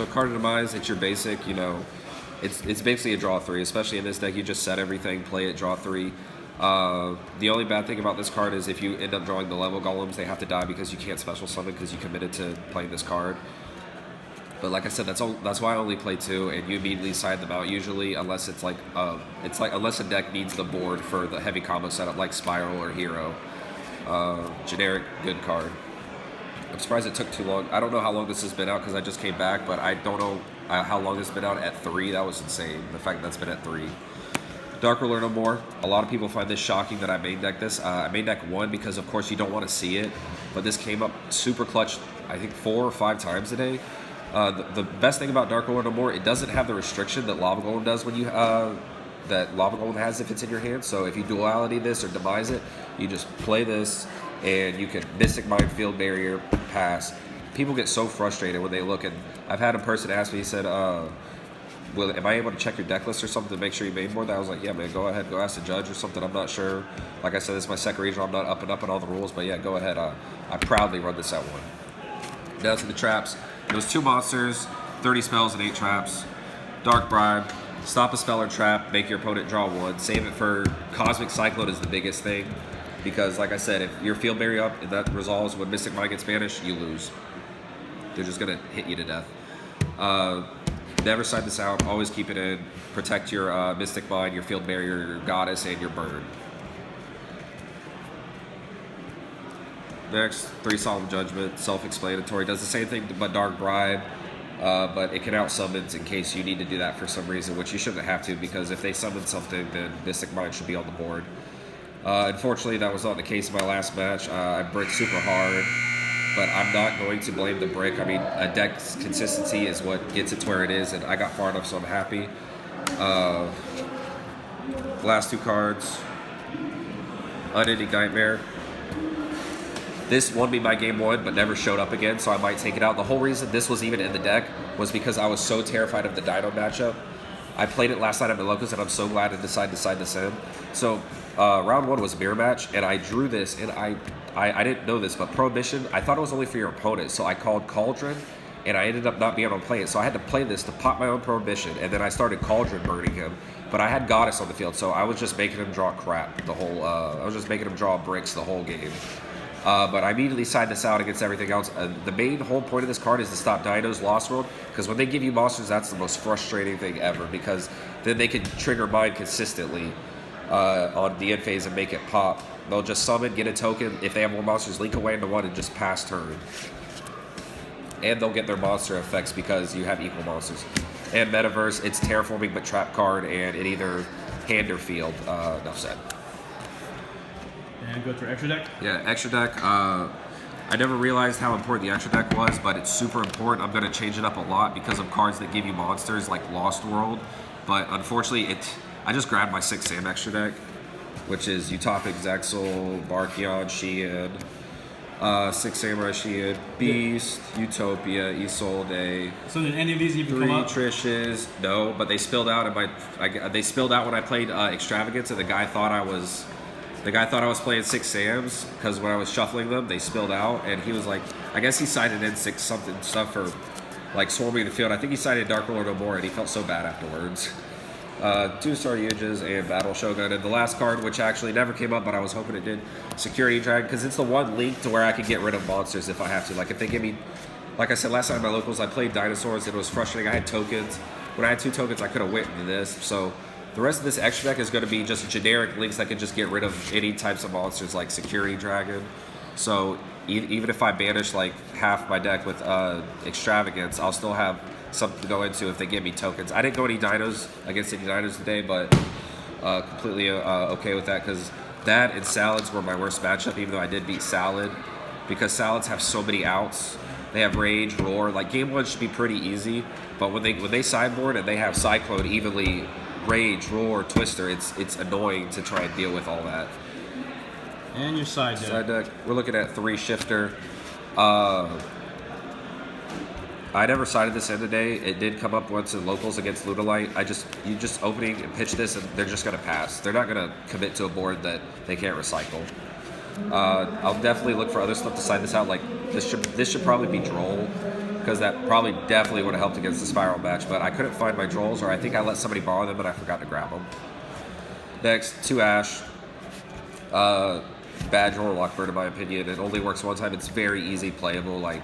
So card demise, it's your basic, you know, it's basically a draw 3, especially in this deck. You just set everything, play it, draw 3. The only bad thing about this card is if you end up drawing the level golems, they have to die because you can't special summon because you committed to playing this card. But like I said, that's why I only play 2, and you immediately side them out usually, unless it's like unless a deck needs the board for the heavy combo setup like Spiral or Hero. Generic good card. I'm surprised it took too long. I don't know how long this has been out because I just came back, but I don't know how long it's been out at 3. That was insane. The fact that it's been at 3. Dark Ruler No More. A lot of people find this shocking that I main deck this. I main deck 1 because, of course, you don't want to see it. But this came up super clutch, I think, 4 or 5 times today. The best thing about Dark Ruler No More, it doesn't have the restriction that Lava Golem does when you that Lava Golem has if it's in your hand. So if you duality this or demise it, you just play this, and you can Mystic Mind, Field Barrier, pass. People get so frustrated when they look, and I've had a person ask me, he said, well, am I able to check your deck list or something to make sure you made more? That I was like, yeah, man, go ahead, go ask the judge or something. I'm not sure. Like I said, this is my second regional. I'm not up and up on all the rules, but yeah, go ahead. I proudly run this at 1. Now to the traps. It was 2 monsters, 30 spells, and 8 traps. Dark Bribe. Stop a spell or trap, make your opponent draw 1. Save it for Cosmic Cyclone is the biggest thing. Because, like I said, if your Field Barrier up and that resolves when Mystic Mind gets banished, you lose. They're just going to hit you to death. Never side this out. Always keep it in. Protect your Mystic Mind, your Field Barrier, your Goddess, and your Burn. Next, 3 Solemn Judgment. Self-explanatory. Does the same thing but Dark Bribe. But it can out-summons in case you need to do that for some reason, which you shouldn't have to, because if they summon something, then Mystic Mind should be on the board. Unfortunately, that was not the case in my last match. I bricked super hard, but I'm not going to blame the brick. I mean, a deck's consistency is what gets it to where it is, and I got far enough, so I'm happy. Last 2 cards. Unending Nightmare. This won me my game 1, but never showed up again, so I might take it out. The whole reason this was even in the deck was because I was so terrified of the Dino matchup. I played it last night at my locals, and I'm so glad I decided to side this in. So, round 1 was mirror match, and I drew this, and I didn't know this, but Prohibition, I thought it was only for your opponent, so I called Cauldron, and I ended up not being able to play it. So I had to play this to pop my own Prohibition, and then I started Cauldron burning him. But I had Goddess on the field, so I was just making him draw crap the whole, I was just making him draw bricks the whole game. But I immediately side this out against everything else. The main whole point of this card is to stop Dino's Lost World, because when they give you monsters, that's the most frustrating thing ever, because then they can trigger mine consistently on the end phase and make it pop. They'll just summon, get a token. If they have more monsters, link away into 1 and just pass turn. And they'll get their monster effects because you have equal monsters. And Metaverse, it's Terraforming but trap card, and it either hand or field. Enough said. And go through extra deck? Yeah, extra deck. I never realized how important the extra deck was, but it's super important. I'm going to change it up a lot because of cards that give you monsters like Lost World. But unfortunately, I just grabbed my 6 Sam extra deck, which is Utopic Zexal, Barkion, Sheehan, 6 Samurai Sheehan, Beast, Utopia, Isolde. So did any of these even 3 come up? Trishes. No, but they spilled out they spilled out when I played Extravagance, and the guy thought I was playing 6 Sams, because when I was shuffling them, they spilled out, and he was like, I guess he sided in 6 something stuff for like swarming the field. I think he sided Dark Ruler No More, and he felt so bad afterwards. 2-star Yuges and Battle Shogun, and the last card, which actually never came up, but I was hoping it did, Security Dragon, because it's the one link to where I can get rid of monsters if I have to. Like if they give me, like I said last time in my locals, I played dinosaurs, and it was frustrating. I had tokens. When I had 2 tokens, I could have went into this. So the rest of this extra deck is going to be just generic links that can just get rid of any types of monsters like Security Dragon. So even if I banish like half my deck with Extravagance, I'll still have something to go into if they give me tokens. I didn't go any dinos against any dinos today, but completely okay with that, because that and Salads were my worst matchup, even though I did beat Salad, because Salads have so many outs. They have Rage, Roar. Like game 1 should be pretty easy, but when they sideboard and they have Cyclone evenly, Rage, Roar, Twister, it's annoying to try and deal with all that. And your side deck. Side deck, we're looking at 3 Shifter. I never sided this in today. It did come up once in locals against Ludolite. You just opening and pitch this, and they're just going to pass. They're not going to commit to a board that they can't recycle. I'll definitely look for other stuff to side this out. Like this should probably be Droll. because that probably definitely would have helped against the Spiral match, but I couldn't find my Drolls, or I think I let somebody borrow them, but I forgot to grab them. Next, 2 Ash. Bad Droll Lockbird, in my opinion. It only works one time. It's very easy playable. Like,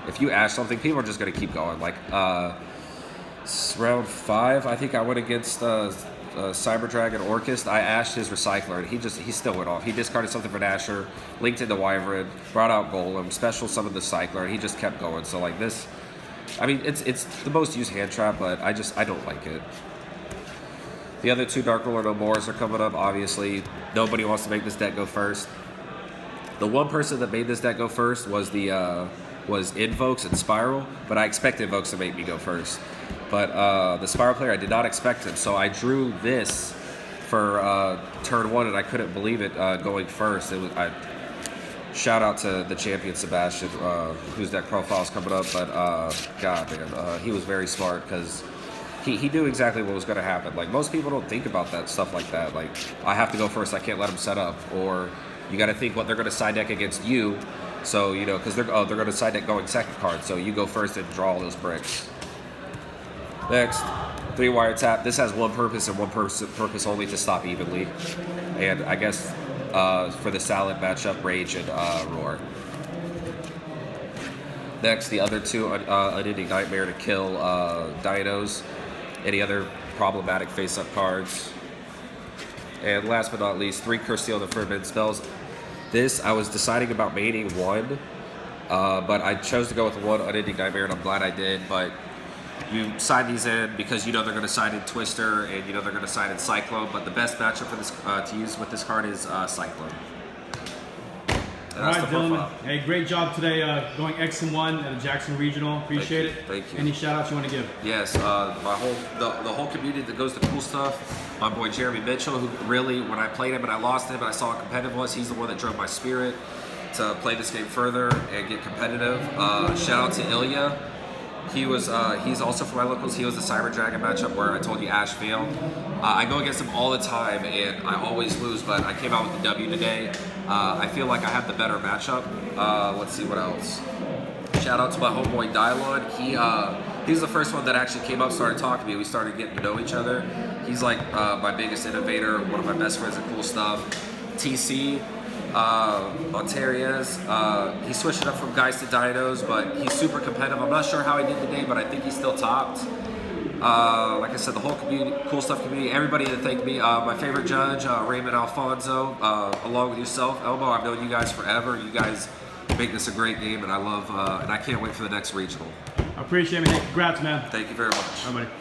if you Ash something, people are just going to keep going. Like, round 5, I think I went against Cyber Dragon Orcust. I ashed his Recycler, and he still went off. He discarded something for Asher, linked into Wyvern, brought out Golem, special summoned the Cycler, and he just kept going. So like this, I mean, it's the most used hand trap, but I don't like it. The other 2 Dark Ruler No Mores are coming up. Obviously, nobody wants to make this deck go first. The one person that made this deck go first was was Invokes and Spiral, but I expected Invokes to make me go first. But the Spiral player, I did not expect him, so I drew this for turn 1, and I couldn't believe it going first. Shout out to the champion Sebastian, whose deck profile is coming up, but God, man, he was very smart because he knew exactly what was going to happen. Like, most people don't think about that stuff like that. Like, I have to go first, I can't let him set up, or you got to think what they're going to side deck against you. So, you know, because they're going to side deck going second card, so you go first and draw all those bricks. Next, 3 Wire Tap. This has one purpose and one purpose only, to stop evenly. And I guess for the Salad matchup, Rage and Roar. Next, the other 2, Unending Nightmare to kill Dinos. Any other problematic face-up cards. And last but not least, 3 Curse Steel and the Forbidden Spells. This, I was deciding about maining 1, but I chose to go with 1 Unending Nightmare, and I'm glad I did. But you side these in because you know they're going to side in Twister, and you know they're going to side in Cyclone, but the best matchup for this to use with this card is Cyclone. All right, Dylan. Hey, great job today going X and 1 at the Jackson Regional. Appreciate it. Thank you. Any shout outs you want to give? Yes, the whole community that goes to Cool Stuff. My boy Jeremy Mitchell, who really, when I played him and I lost him and I saw how competitive was, he's the one that drove my spirit to play this game further and get competitive. Shout out to Ilya. He's also from my locals. He was the Cyber Dragon matchup where I told you Ash failed. I go against him all the time, and I always lose, but I came out with the W today. I feel like I have the better matchup. Let's see what else. Shout out to my homeboy Dyan. He's the first one that actually came up, started talking to me. We started getting to know each other. He's like my biggest innovator, one of my best friends at Cool Stuff. TC. Ontario's. He switched it up from guys to dinos, but he's super competitive. I'm not sure how he did today, but I think he's still topped. Like I said, the whole community, Cool Stuff community, everybody that thanked me. My favorite judge, Raymond Alfonso, along with yourself, Elmo. I've known you guys forever. You guys make this a great game, and I love, and I can't wait for the next regional. I appreciate it, man. Congrats, man. Thank you very much. All right, buddy.